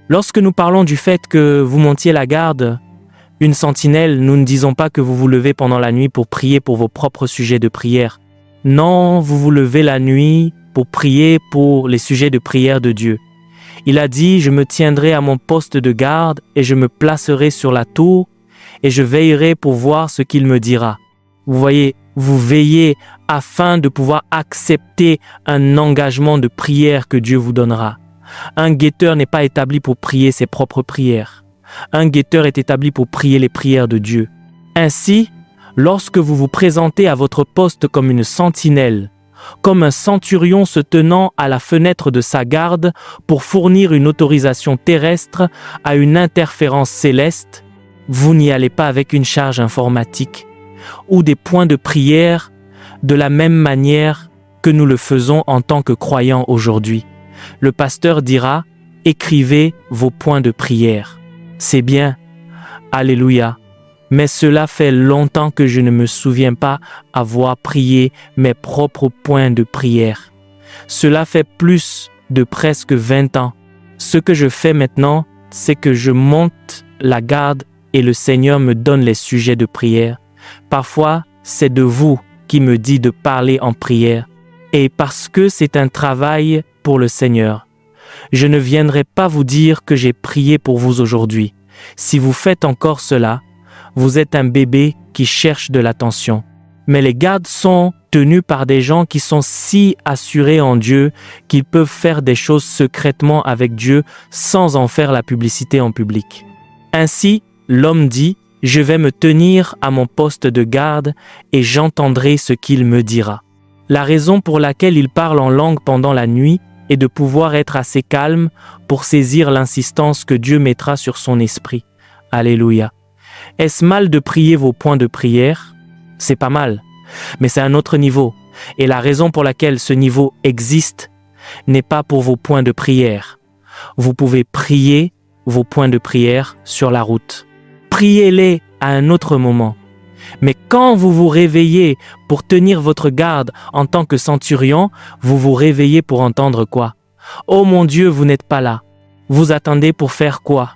Lorsque nous parlons du fait que vous montiez la garde, une sentinelle, nous ne disons pas que vous vous levez pendant la nuit pour prier pour vos propres sujets de prière. Non, vous vous levez la nuit pour prier pour les sujets de prière de Dieu. Il a dit, je me tiendrai à mon poste de garde et je me placerai sur la tour et je veillerai pour voir ce qu'il me dira. Vous voyez, vous veillez afin de pouvoir accepter un engagement de prière que Dieu vous donnera. Un guetteur n'est pas établi pour prier ses propres prières. Un guetteur est établi pour prier les prières de Dieu. Ainsi, lorsque vous vous présentez à votre poste comme une sentinelle, comme un centurion se tenant à la fenêtre de sa garde pour fournir une autorisation terrestre à une interférence céleste, vous n'y allez pas avec une charge informatique ou des points de prière de la même manière que nous le faisons en tant que croyants aujourd'hui. Le pasteur dira, écrivez vos points de prière. C'est bien, alléluia, mais cela fait longtemps que je ne me souviens pas avoir prié mes propres points de prière. Cela fait plus de presque 20 ans. Ce que je fais maintenant, c'est que je monte la garde et le Seigneur me donne les sujets de prière. Parfois, c'est de vous qui me dit de parler en prière. Et parce que c'est un travail pour le Seigneur, je ne viendrai pas vous dire que j'ai prié pour vous aujourd'hui. Si vous faites encore cela, vous êtes un bébé qui cherche de l'attention. Mais les gardes sont tenus par des gens qui sont si assurés en Dieu qu'ils peuvent faire des choses secrètement avec Dieu sans en faire la publicité en public. Ainsi, l'homme dit, je vais me tenir à mon poste de garde et j'entendrai ce qu'il me dira. La raison pour laquelle il parle en langue pendant la nuit est de pouvoir être assez calme pour saisir l'insistance que Dieu mettra sur son esprit. Alléluia. Est-ce mal de prier vos points de prière? C'est pas mal, mais c'est un autre niveau. Et la raison pour laquelle ce niveau existe n'est pas pour vos points de prière. Vous pouvez prier vos points de prière sur la route. Priez-les à un autre moment. Mais quand vous vous réveillez pour tenir votre garde en tant que centurion, vous vous réveillez pour entendre quoi? Oh mon Dieu, vous n'êtes pas là. Vous attendez pour faire quoi?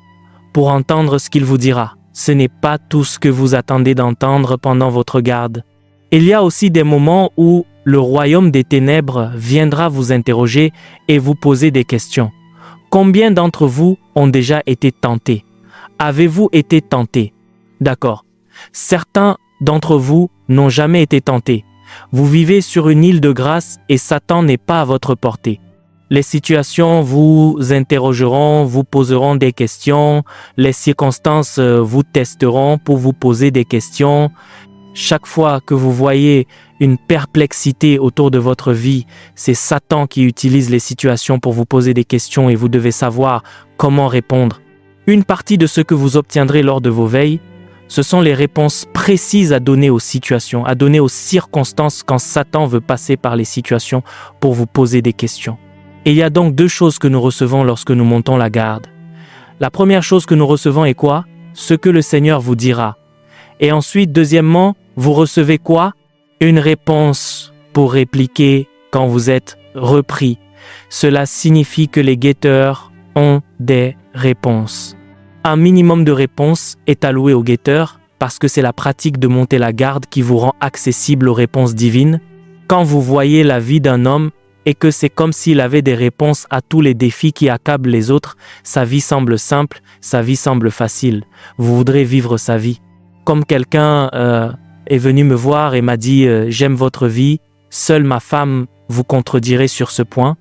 Pour entendre ce qu'il vous dira. Ce n'est pas tout ce que vous attendez d'entendre pendant votre garde. Il y a aussi des moments où le royaume des ténèbres viendra vous interroger et vous poser des questions. Combien d'entre vous ont déjà été tentés? Avez-vous été tentés? D'accord. Certains d'entre vous n'ont jamais été tentés. Vous vivez sur une île de grâce et Satan n'est pas à votre portée. Les situations vous interrogeront, vous poseront des questions, les circonstances vous testeront pour vous poser des questions. Chaque fois que vous voyez une perplexité autour de votre vie, c'est Satan qui utilise les situations pour vous poser des questions et vous devez savoir comment répondre. Une partie de ce que vous obtiendrez lors de vos veilles, ce sont les réponses précises à donner aux situations, à donner aux circonstances quand Satan veut passer par les situations pour vous poser des questions. Et il y a donc deux choses que nous recevons lorsque nous montons la garde. La première chose que nous recevons est quoi? Ce que le Seigneur vous dira. Et ensuite, deuxièmement, vous recevez quoi? Une réponse pour répliquer quand vous êtes repris. Cela signifie que les guetteurs ont des réponses. Un minimum de réponses est alloué aux guetteurs parce que c'est la pratique de monter la garde qui vous rend accessible aux réponses divines. Quand vous voyez la vie d'un homme et que c'est comme s'il avait des réponses à tous les défis qui accablent les autres, sa vie semble simple, sa vie semble facile. Vous voudrez vivre sa vie. Comme quelqu'un est venu me voir et m'a dit « J'aime votre vie, seule ma femme vous contredirait sur ce point »,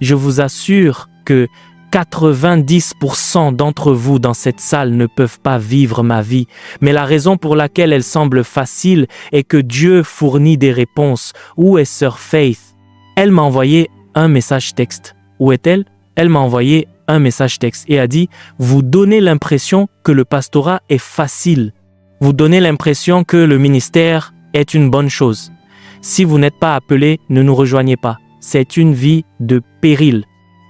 je vous assure que 90% d'entre vous dans cette salle ne peuvent pas vivre ma vie, mais la raison pour laquelle elle semble facile est que Dieu fournit des réponses. Où est Sœur Faith? Elle m'a envoyé un message texte. Où est-elle? Elle m'a envoyé un message texte et a dit « Vous donnez l'impression que le pastorat est facile. Vous donnez l'impression que le ministère est une bonne chose. Si vous n'êtes pas appelé, ne nous rejoignez pas. C'est une vie de péril.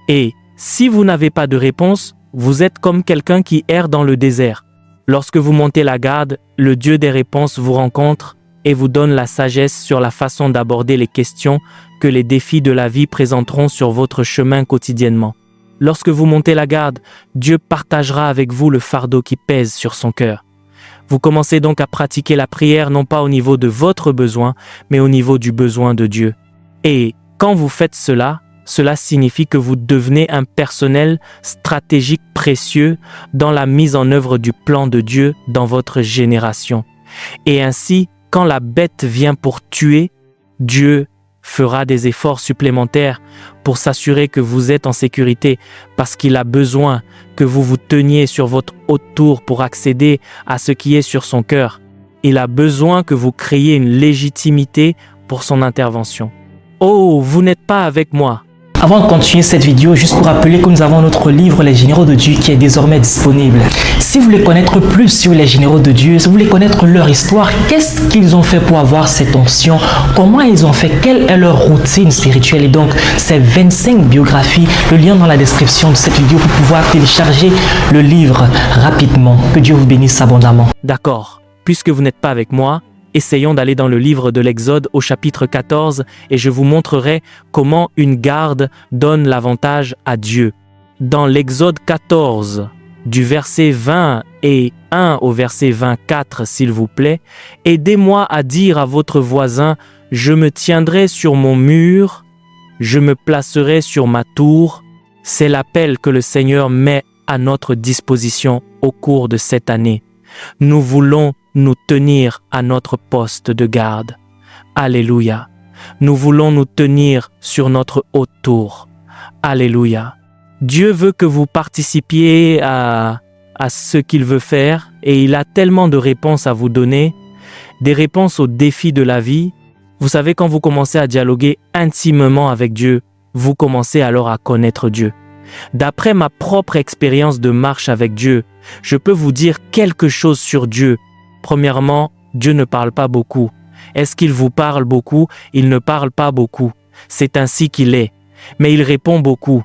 Et si vous n'avez pas de réponse, vous êtes comme quelqu'un qui erre dans le désert. Lorsque vous montez la garde, le Dieu des réponses vous rencontre et vous donne la sagesse sur la façon d'aborder les questions que les défis de la vie présenteront sur votre chemin quotidiennement. Lorsque vous montez la garde, Dieu partagera avec vous le fardeau qui pèse sur son cœur. Vous commencez donc à pratiquer la prière non pas au niveau de votre besoin, mais au niveau du besoin de Dieu. Et quand vous faites cela, cela signifie que vous devenez un personnel stratégique précieux dans la mise en œuvre du plan de Dieu dans votre génération. Et ainsi, quand la bête vient pour tuer, Dieu fera des efforts supplémentaires pour s'assurer que vous êtes en sécurité parce qu'il a besoin que vous vous teniez sur votre haute tour pour accéder à ce qui est sur son cœur. Il a besoin que vous créiez une légitimité pour son intervention. Oh, vous n'êtes pas avec moi. Avant de continuer cette vidéo, juste pour rappeler que nous avons notre livre Les Généraux de Dieu qui est désormais disponible. Si vous voulez connaître plus sur les Généraux de Dieu, si vous voulez connaître leur histoire, qu'est-ce qu'ils ont fait pour avoir cette onction, comment ils ont fait, quelle est leur routine spirituelle et donc ces 25 biographies, le lien dans la description de cette vidéo pour pouvoir télécharger le livre rapidement. Que Dieu vous bénisse abondamment. D'accord, puisque vous n'êtes pas avec moi, essayons d'aller dans le livre de l'Exode au chapitre 14 et je vous montrerai comment une garde donne l'avantage à Dieu. Dans l'Exode 14, du verset 20 et 1 au verset 24, s'il vous plaît, aidez-moi à dire à votre voisin, je me tiendrai sur mon mur, je me placerai sur ma tour. C'est l'appel que le Seigneur met à notre disposition au cours de cette année. Nous voulons nous tenir à notre poste de garde. Alléluia. Nous voulons nous tenir sur notre haute tour. Alléluia. Dieu veut que vous participiez à ce qu'il veut faire et il a tellement de réponses à vous donner, des réponses aux défis de la vie. Vous savez, quand vous commencez à dialoguer intimement avec Dieu, vous commencez alors à connaître Dieu. D'après ma propre expérience de marche avec Dieu, je peux vous dire quelque chose sur Dieu. Premièrement, Dieu ne parle pas beaucoup. Est-ce qu'il vous parle beaucoup? Il ne parle pas beaucoup. C'est ainsi qu'il est. Mais il répond beaucoup.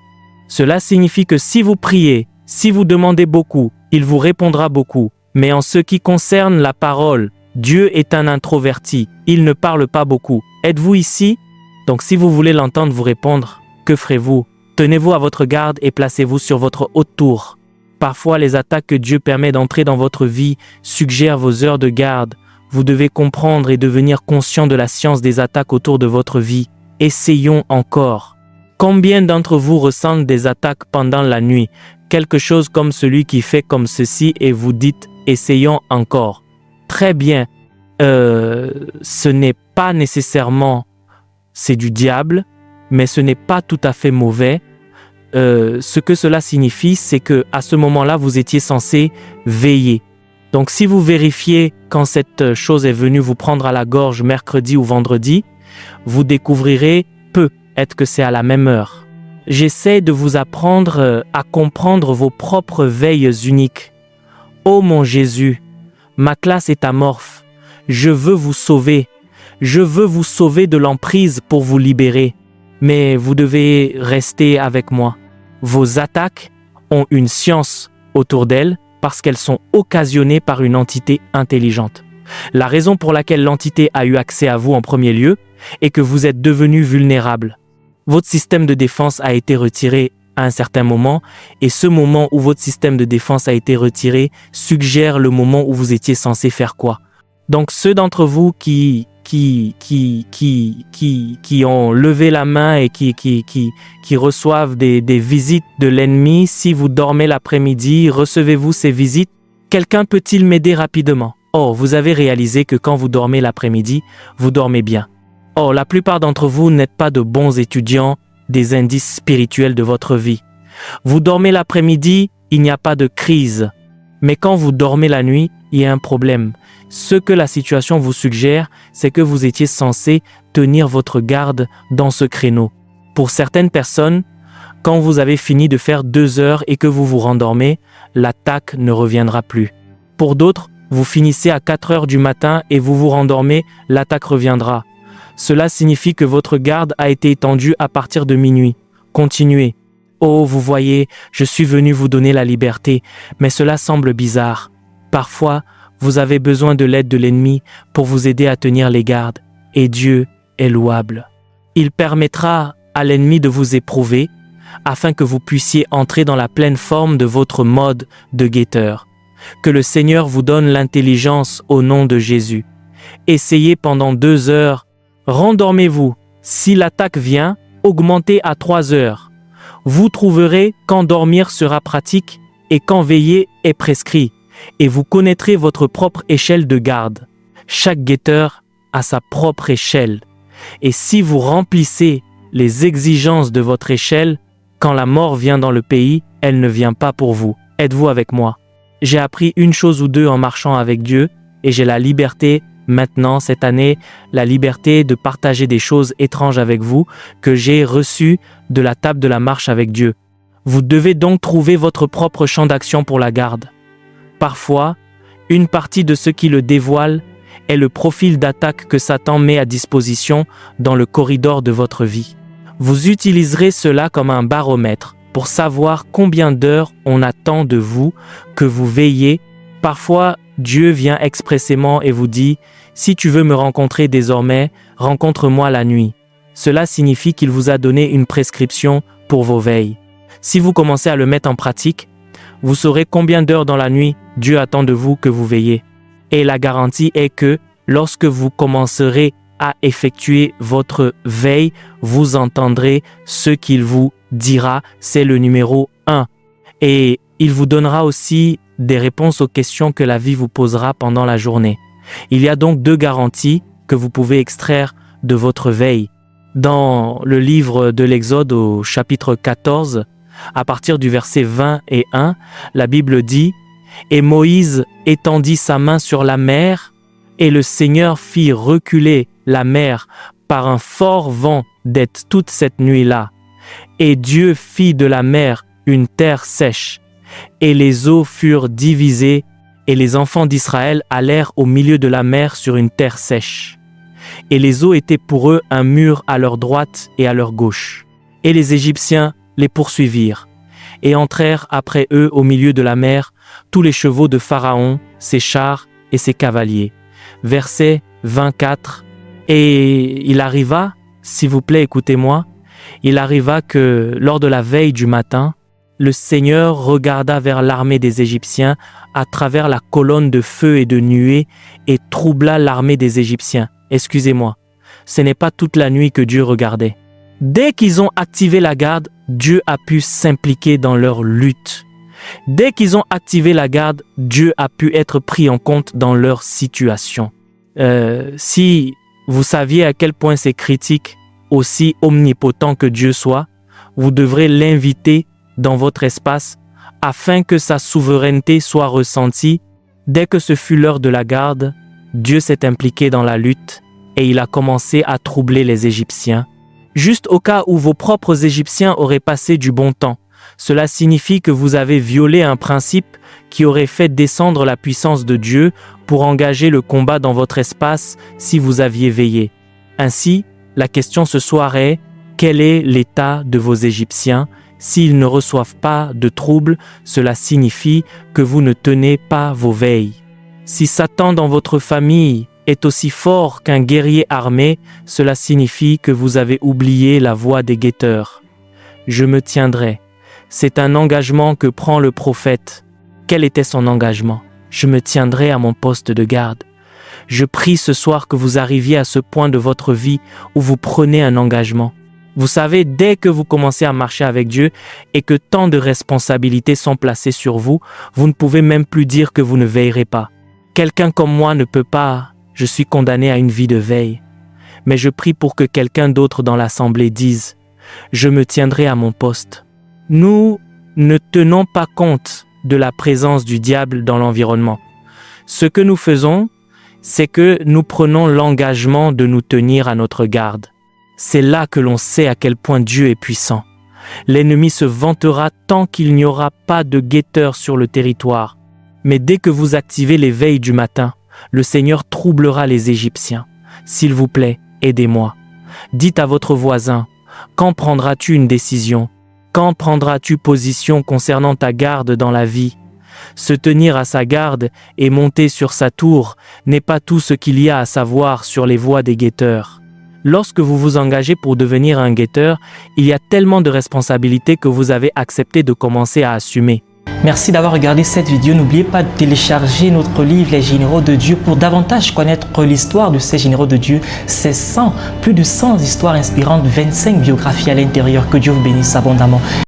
Cela signifie que si vous priez, si vous demandez beaucoup, il vous répondra beaucoup. Mais en ce qui concerne la parole, Dieu est un introverti. Il ne parle pas beaucoup. Êtes-vous ici? Donc si vous voulez l'entendre vous répondre, que ferez-vous? Tenez-vous à votre garde et placez-vous sur votre haute tour. Parfois, les attaques que Dieu permet d'entrer dans votre vie suggèrent vos heures de garde. Vous devez comprendre et devenir conscient de la science des attaques autour de votre vie. Essayons encore. Combien d'entre vous ressentent des attaques pendant la nuit? Quelque chose comme celui qui fait comme ceci et vous dites « essayons encore ». Très bien. Ce n'est pas nécessairement, c'est du diable, mais ce n'est pas tout à fait mauvais. Ce que cela signifie, c'est que à ce moment-là, vous étiez censé veiller. Donc, si vous vérifiez quand cette chose est venue vous prendre à la gorge mercredi ou vendredi, vous découvrirez peut-être que c'est à la même heure. J'essaie de vous apprendre à comprendre vos propres veilles uniques. Ô mon Jésus, ma classe est amorphe. Je veux vous sauver. Je veux vous sauver de l'emprise pour vous libérer. Mais vous devez rester avec moi. Vos attaques ont une science autour d'elles parce qu'elles sont occasionnées par une entité intelligente. La raison pour laquelle l'entité a eu accès à vous en premier lieu est que vous êtes devenu vulnérable. Votre système de défense a été retiré à un certain moment et ce moment où votre système de défense a été retiré suggère le moment où vous étiez censé faire quoi. Donc ceux d'entre vous qui ont levé la main et qui reçoivent des visites de l'ennemi, si vous dormez l'après-midi, recevez-vous ces visites? Quelqu'un peut-il m'aider rapidement? Oh, vous avez réalisé que quand vous dormez l'après-midi, vous dormez bien. Oh, la plupart d'entre vous n'êtes pas de bons étudiants des indices spirituels de votre vie. Vous dormez l'après-midi, il n'y a pas de crise. Mais quand vous dormez la nuit, il y a un problème. Ce que la situation vous suggère, c'est que vous étiez censé tenir votre garde dans ce créneau. Pour certaines personnes, quand vous avez fini de faire 2 heures et que vous vous rendormez, l'attaque ne reviendra plus. Pour d'autres, vous finissez à 4 heures du matin et vous vous rendormez, l'attaque reviendra. Cela signifie que votre garde a été étendue à partir de minuit. Continuez. Oh, vous voyez, je suis venu vous donner la liberté, mais cela semble bizarre. Parfois, vous avez besoin de l'aide de l'ennemi pour vous aider à tenir les gardes, et Dieu est louable. Il permettra à l'ennemi de vous éprouver, afin que vous puissiez entrer dans la pleine forme de votre mode de guetteur. Que le Seigneur vous donne l'intelligence au nom de Jésus. Essayez pendant 2 heures. Rendormez-vous. Si l'attaque vient, augmentez à 3 heures. Vous trouverez quand dormir sera pratique et quand veiller est prescrit, et vous connaîtrez votre propre échelle de garde. Chaque guetteur a sa propre échelle, et si vous remplissez les exigences de votre échelle, quand la mort vient dans le pays, elle ne vient pas pour vous. Êtes-vous avec moi? J'ai appris une chose ou deux en marchant avec Dieu, et j'ai la liberté maintenant, cette année, la liberté de partager des choses étranges avec vous que j'ai reçues de la table de la marche avec Dieu. Vous devez donc trouver votre propre champ d'action pour la garde. Parfois, une partie de ce qui le dévoile est le profil d'attaque que Satan met à disposition dans le corridor de votre vie. Vous utiliserez cela comme un baromètre pour savoir combien d'heures on attend de vous que vous veillez. Parfois, Dieu vient expressément et vous dit « Si tu veux me rencontrer désormais, rencontre-moi la nuit ». Cela signifie qu'il vous a donné une prescription pour vos veilles. Si vous commencez à le mettre en pratique, vous saurez combien d'heures dans la nuit Dieu attend de vous que vous veillez. Et la garantie est que lorsque vous commencerez à effectuer votre veille, vous entendrez ce qu'il vous dira, c'est le numéro 1. Et il vous donnera aussi des réponses aux questions que la vie vous posera pendant la journée. Il y a donc 2 garanties que vous pouvez extraire de votre veille. Dans le livre de l'Exode au chapitre 14, à partir du verset 20 et 1, la Bible dit « Et Moïse étendit sa main sur la mer, et le Seigneur fit reculer la mer par un fort vent d'être toute cette nuit-là. Et Dieu fit de la mer une terre sèche, et les eaux furent divisées, et les enfants d'Israël allèrent au milieu de la mer sur une terre sèche. Et les eaux étaient pour eux un mur à leur droite et à leur gauche. Et les Égyptiens les poursuivirent, et entrèrent après eux au milieu de la mer tous les chevaux de Pharaon, ses chars et ses cavaliers. » Verset 24. Et il arriva, s'il vous plaît, écoutez-moi, il arriva que lors de la veille du matin, le Seigneur regarda vers l'armée des Égyptiens à travers la colonne de feu et de nuée et troubla l'armée des Égyptiens. Excusez-moi, ce n'est pas toute la nuit que Dieu regardait. Dès qu'ils ont activé la garde, Dieu a pu s'impliquer dans leur lutte. Dès qu'ils ont activé la garde, Dieu a pu être pris en compte dans leur situation. Si vous saviez à quel point c'est critique, aussi omnipotent que Dieu soit, vous devrez l'inviter dans votre espace afin que sa souveraineté soit ressentie. Dès que ce fut l'heure de la garde, Dieu s'est impliqué dans la lutte et il a commencé à troubler les Égyptiens. Juste au cas où vos propres Égyptiens auraient passé du bon temps. Cela signifie que vous avez violé un principe qui aurait fait descendre la puissance de Dieu pour engager le combat dans votre espace si vous aviez veillé. Ainsi, la question ce soir est, quel est l'état de vos Égyptiens? S'ils ne reçoivent pas de troubles, cela signifie que vous ne tenez pas vos veilles. Si Satan dans votre famille est aussi fort qu'un guerrier armé, cela signifie que vous avez oublié la voix des guetteurs. Je me tiendrai. C'est un engagement que prend le prophète. Quel était son engagement? Je me tiendrai à mon poste de garde. Je prie ce soir que vous arriviez à ce point de votre vie où vous prenez un engagement. Vous savez, dès que vous commencez à marcher avec Dieu et que tant de responsabilités sont placées sur vous, vous ne pouvez même plus dire que vous ne veillerez pas. Quelqu'un comme moi ne peut pas, je suis condamné à une vie de veille. Mais je prie pour que quelqu'un d'autre dans l'assemblée dise, je me tiendrai à mon poste. Nous ne tenons pas compte de la présence du diable dans l'environnement. Ce que nous faisons, c'est que nous prenons l'engagement de nous tenir à notre garde. C'est là que l'on sait à quel point Dieu est puissant. L'ennemi se vantera tant qu'il n'y aura pas de guetteurs sur le territoire. Mais dès que vous activez les veilles du matin, le Seigneur troublera les Égyptiens. S'il vous plaît, aidez-moi. Dites à votre voisin, quand prendras-tu une décision? Quand prendras-tu position concernant ta garde dans la vie? Se tenir à sa garde et monter sur sa tour n'est pas tout ce qu'il y a à savoir sur les voies des guetteurs. Lorsque vous vous engagez pour devenir un guetteur, il y a tellement de responsabilités que vous avez accepté de commencer à assumer. Merci d'avoir regardé cette vidéo. N'oubliez pas de télécharger notre livre Les Généraux de Dieu pour davantage connaître l'histoire de ces généraux de Dieu. C'est plus de 100 histoires inspirantes, 25 biographies à l'intérieur. Que Dieu vous bénisse abondamment.